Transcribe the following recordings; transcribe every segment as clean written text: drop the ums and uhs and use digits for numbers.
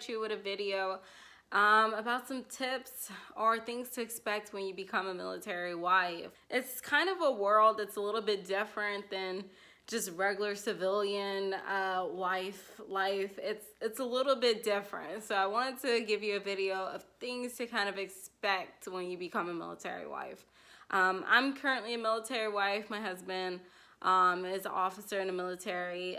at you with a video about some tips or things to expect when you become a military wife. It's kind of a world that's a little bit different than just regular civilian wife life. It's a little bit different. So I wanted to give you a video of things to kind of expect when you become a military wife. I'm currently a military wife. My husband is an officer in the military.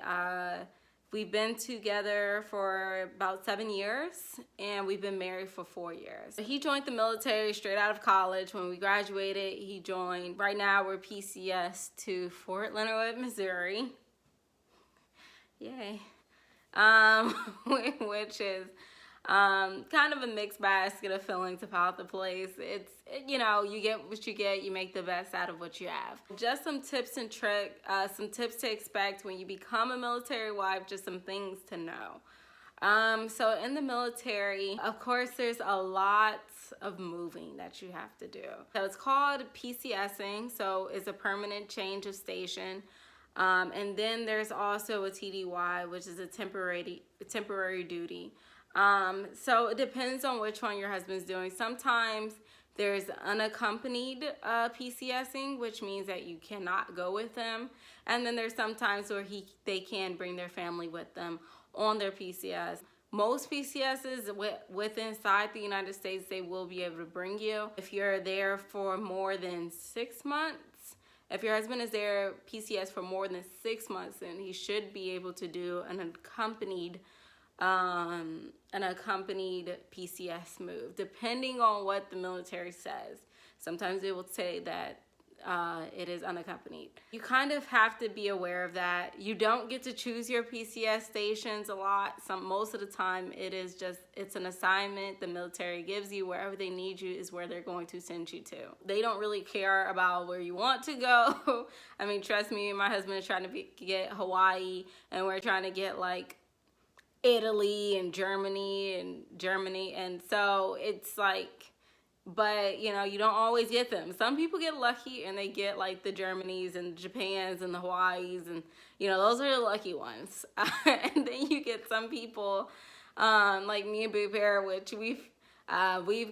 We've been together for about 7 years, and we've been married for 4 years. He joined the military straight out of college. When we graduated, he joined. Right now, we're PCS to Fort Leonard Wood, Missouri. Yay. Which is kind of a mixed basket of feelings about the place. It's, you know, you get what you get, you make the best out of what you have. Just some tips and tricks, some tips to expect when you become a military wife, just some things to know. So in the military, of course, there's a lot of moving that you have to do. So it's called PCSing, so it's a permanent change of station. And then there's also a TDY, which is a temporary duty. So it depends on which one your husband's doing. Sometimes there's unaccompanied PCSing, which means that you cannot go with them. And then there's some times where they can bring their family with them on their PCS. Most PCSs inside the United States, they will be able to bring you. If you're there for more than 6 months, if your husband is there PCS for more than 6 months, then he should be able to do an accompanied PCS move, depending on what the military says. Sometimes they will say that it is unaccompanied. You kind of have to be aware of that. You don't get to choose your PCS stations a lot. Most of the time it's an assignment the military gives you. Wherever they need you is where they're going to send you to. They don't really care about where you want to go. I mean, trust me, my husband is trying to get Hawaii, and we're trying to get like Italy and Germany, and so it's like, but you know, you don't always get them. Some people get lucky and they get like the Germanys and Japans and the Hawaiis, and you know, those are the lucky ones. And then you get some people like me and Boo Bear, which we've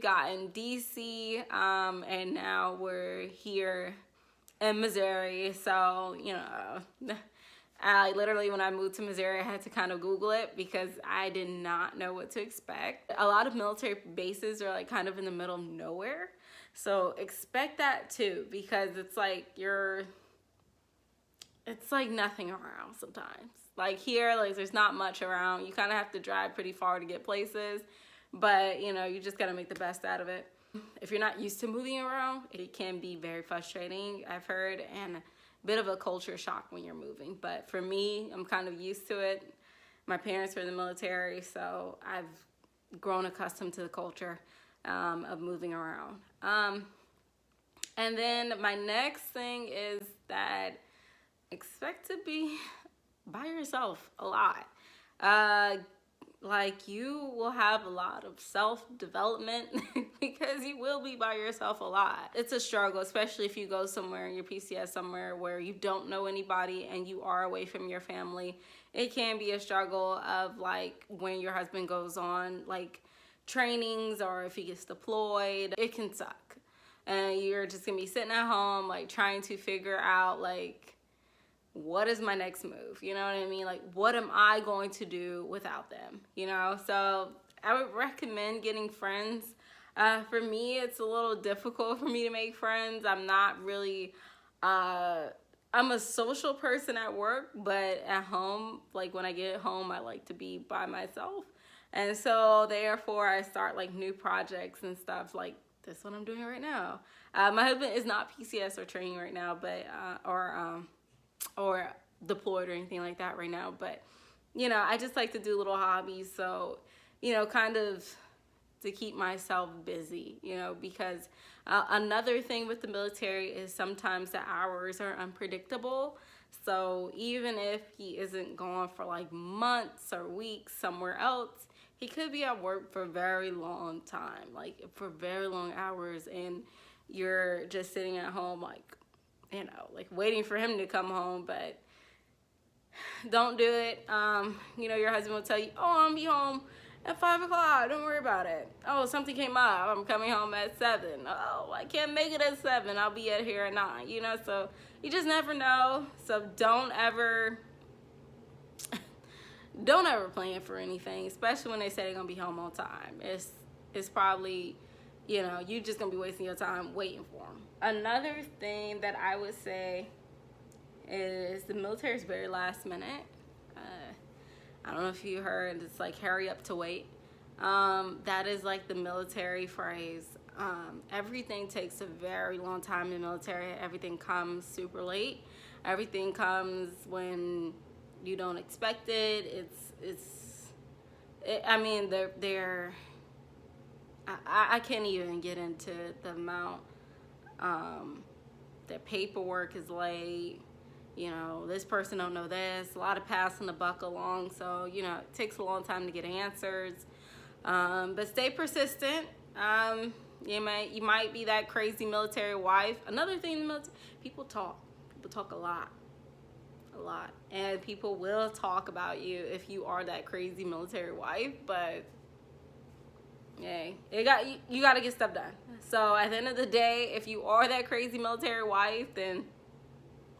gotten DC, and now we're here in Missouri. So you know, literally, when I moved to Missouri, I had to kind of Google it because I did not know what to expect. A lot of military bases are like kind of in the middle of nowhere. So expect that too, because it's like it's like nothing around sometimes. Like here, like there's not much around. You kind of have to drive pretty far to get places, but you know, you just got to make the best out of it. If you're not used to moving around, it can be very frustrating, I've heard, and bit of a culture shock when you're moving. But for me, I'm kind of used to it. My parents were in the military, so I've grown accustomed to the culture of moving around. And then my next thing is that expect to be by yourself a lot. Like you will have a lot of self-development because you will be by yourself a lot. It's a struggle, especially if you go somewhere in your PCS somewhere where you don't know anybody and you are away from your family. It can be a struggle of like when your husband goes on like trainings or if he gets deployed, it can suck. And you're just gonna be sitting at home like trying to figure out like, what is my next move? You know what I mean? Like, what am I going to do without them? You know, so I would recommend getting friends. For me, it's a little difficult for me to make friends. I'm not really, I'm a social person at work, but at home, like when I get home, I like to be by myself. And so therefore I start like new projects and stuff like this what I'm doing right now. My husband is not PCS or training right now, but, or deployed or anything like that right now, but you know, I just like to do little hobbies, so you know, kind of to keep myself busy, you know, because another thing with the military is sometimes the hours are unpredictable. So even if he isn't gone for like months or weeks somewhere else, he could be at work for a very long time, like for very long hours, and you're just sitting at home like, you know, like waiting for him to come home. But don't do it. You know, your husband will tell you, oh, I'll be home at 5 o'clock. Don't worry about it. Oh, something came up. I'm coming home at 7. Oh, I can't make it at 7. I'll be at here at 9. You know, so you just never know. So don't ever plan for anything, especially when they say they're gonna be home on time. It's probably, you know, you just gonna be wasting your time waiting for them. Another thing that I would say is the military is very last minute. I don't know if you heard, it's like hurry up to wait. That is like the military phrase. Everything takes a very long time in the military. Everything comes super late. Everything comes when you don't expect it. I mean, I can't even get into the amount. The paperwork is late. You know, this person don't know this. A lot of passing the buck along. So, you know, it takes a long time to get answers. But stay persistent. You might be that crazy military wife. Another thing, people talk. People talk a lot. And people will talk about you if you are that crazy military wife. But yeah, you got to get stuff done. So at the end of the day, if you are that crazy military wife, then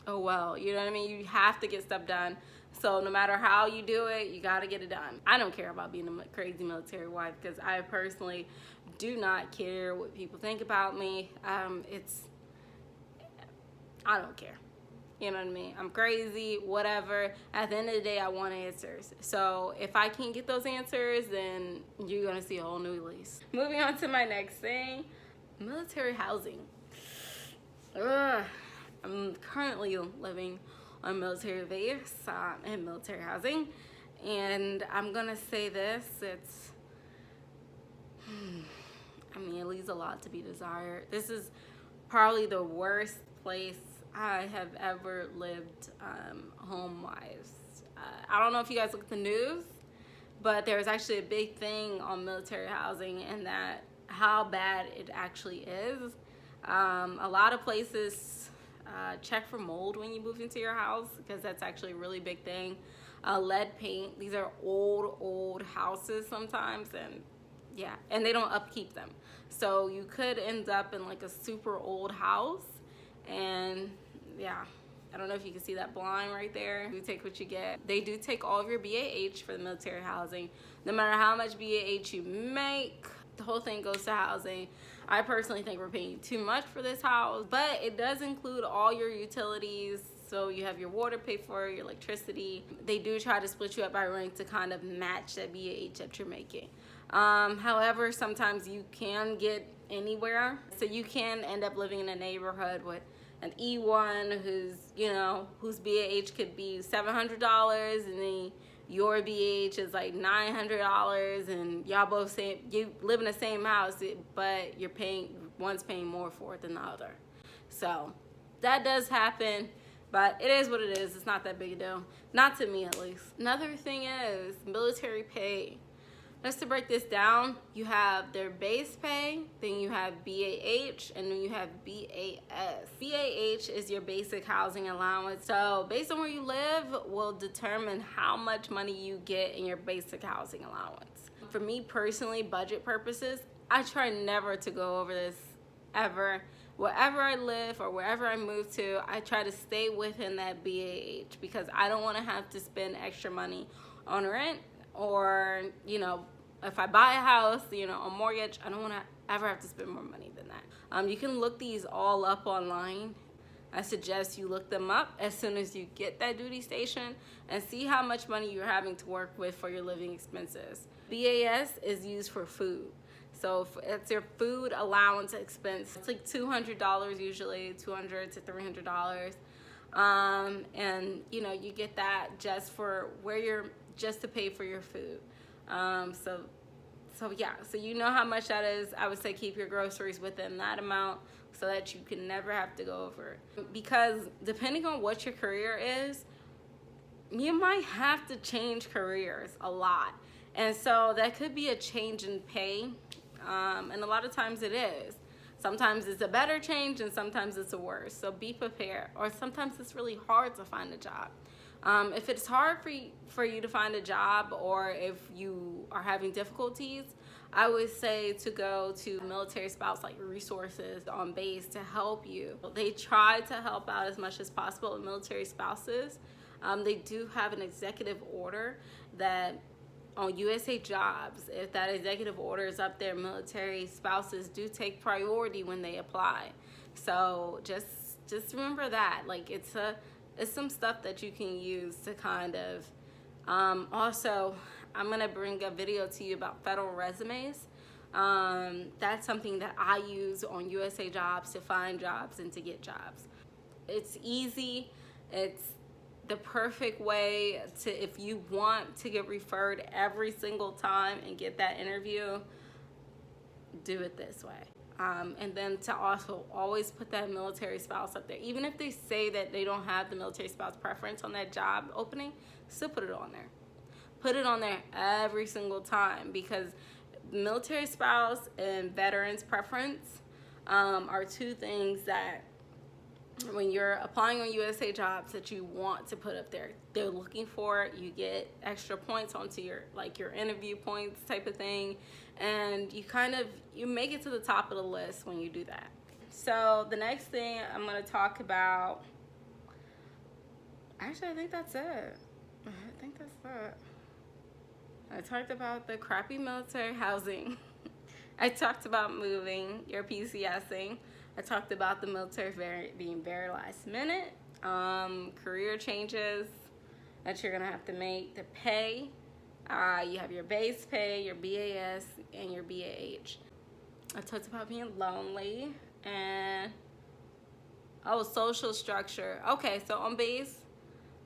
oh well, you know what I mean? You have to get stuff done. So no matter how you do it, you got to get it done. I don't care about being a crazy military wife because I personally do not care what people think about me. I don't care. You know what I mean? I'm crazy, whatever. At the end of the day, I want answers. So if I can't get those answers, then you're going to see a whole new lease. Moving on to my next thing, military housing. I'm currently living on military base and military housing. And I'm going to say this, it leaves a lot to be desired. This is probably the worst place I have ever lived home-wise. I don't know if you guys look at the news, but there's actually a big thing on military housing and that how bad it actually is. A lot of places check for mold when you move into your house because that's actually a really big thing. Lead paint. These are old houses sometimes, and yeah, and they don't upkeep them. So you could end up in like a super old house. And yeah, I don't know if you can see that blind right there. You take what you get. They do take all of your BAH for the military housing. No matter how much BAH you make, the whole thing goes to housing. I personally think we're paying too much for this house, but it does include all your utilities. So you have your water paid for, your electricity. They do try to split you up by rank to kind of match that BAH that you're making. However, sometimes you can get anywhere. So you can end up living in a neighborhood with an E1 whose BAH could be $700 and then your BAH is like $900 and y'all both say you live in the same house, but one's paying more for it than the other. So that does happen, but it is what it is. It's not that big a deal. Not to me, at least. Another thing is military pay. Just to break this down, you have their base pay, then you have BAH, and then you have BAS. BAH is your basic housing allowance. So based on where you live will determine how much money you get in your basic housing allowance. For me personally, budget purposes, I try never to go over this ever. Wherever I live or wherever I move to, I try to stay within that BAH because I don't want to have to spend extra money on rent. Or, if I buy a house, a mortgage, I don't want to ever have to spend more money than that. You can look these all up online. I suggest you look them up as soon as you get that duty station and see how much money you're having to work with for your living expenses. BAS is used for food. So it's your food allowance expense. It's like $200 usually, $200 to $300. And, you get that just to pay for your food. So you know how much that is. I would say keep your groceries within that amount so that you can never have to go over it. Because depending on what your career is, you might have to change careers a lot. And so that could be a change in pay. And a lot of times it is. Sometimes it's a better change and sometimes it's a worse. So be prepared. Or sometimes it's really hard to find a job. If it's hard for you to find a job, or if you are having difficulties, I would say to go to military spouse like resources on base to help you. They try to help out as much as possible with military spouses. They do have an executive order that on USA Jobs, if that executive order is up there, military spouses do take priority when they apply. So just remember that. Like it's some stuff that you can use to kind of also, I'm going to bring a video to you about federal resumes. That's something that I use on USA Jobs to find jobs and to get jobs. It's easy. It's the perfect way to, if you want to get referred every single time and get that interview, do it this way. And then to also always put that military spouse up there. Even if they say that they don't have the military spouse preference on that job opening, still put it on there. Put it on there every single time, because military spouse and veterans preference are two things that when you're applying on USA Jobs that you want to put up there. They're looking for it. You get extra points onto your interview points type of thing, and you make it to the top of the list when you do that. So the next thing I'm going to talk about, actually I think that's it. I talked about the crappy military housing. I talked about moving, your PCSing. I talked about the military being very last minute, career changes that you're gonna have to make, the pay. You have your base pay, your BAS, and your BAH. I talked about being lonely and social structure. Okay, so on base,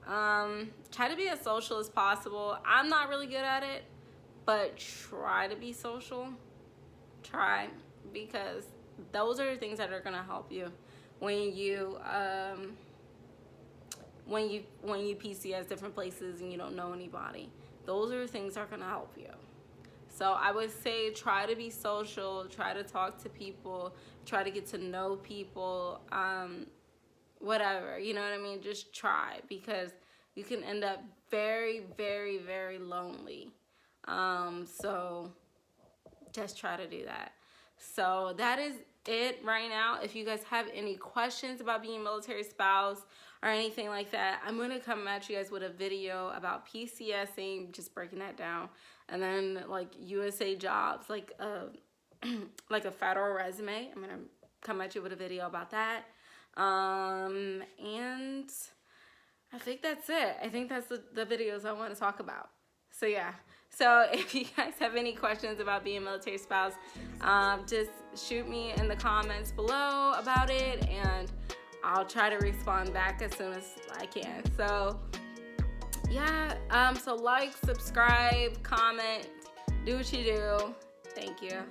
try to be as social as possible. I'm not really good at it, but try to be social. Try, because those are the things that are going to help you when you PCS different places and you don't know anybody. Those are the things that are going to help you. So I would say try to be social, try to talk to people, try to get to know people, whatever, you know what I mean? Just try, because you can end up very, very, very lonely. So just try to do that. So that is it right now. If you guys have any questions about being a military spouse or anything like that, I'm going to come at you guys with a video about PCSing, just breaking that down. And then like USA Jobs, like a federal resume. I'm going to come at you with a video about that. And I think that's it. I think that's the videos I want to talk about. So yeah. So if you guys have any questions about being a military spouse, just shoot me in the comments below about it, and I'll try to respond back as soon as I can. So yeah, so like, subscribe, comment, do what you do. Thank you.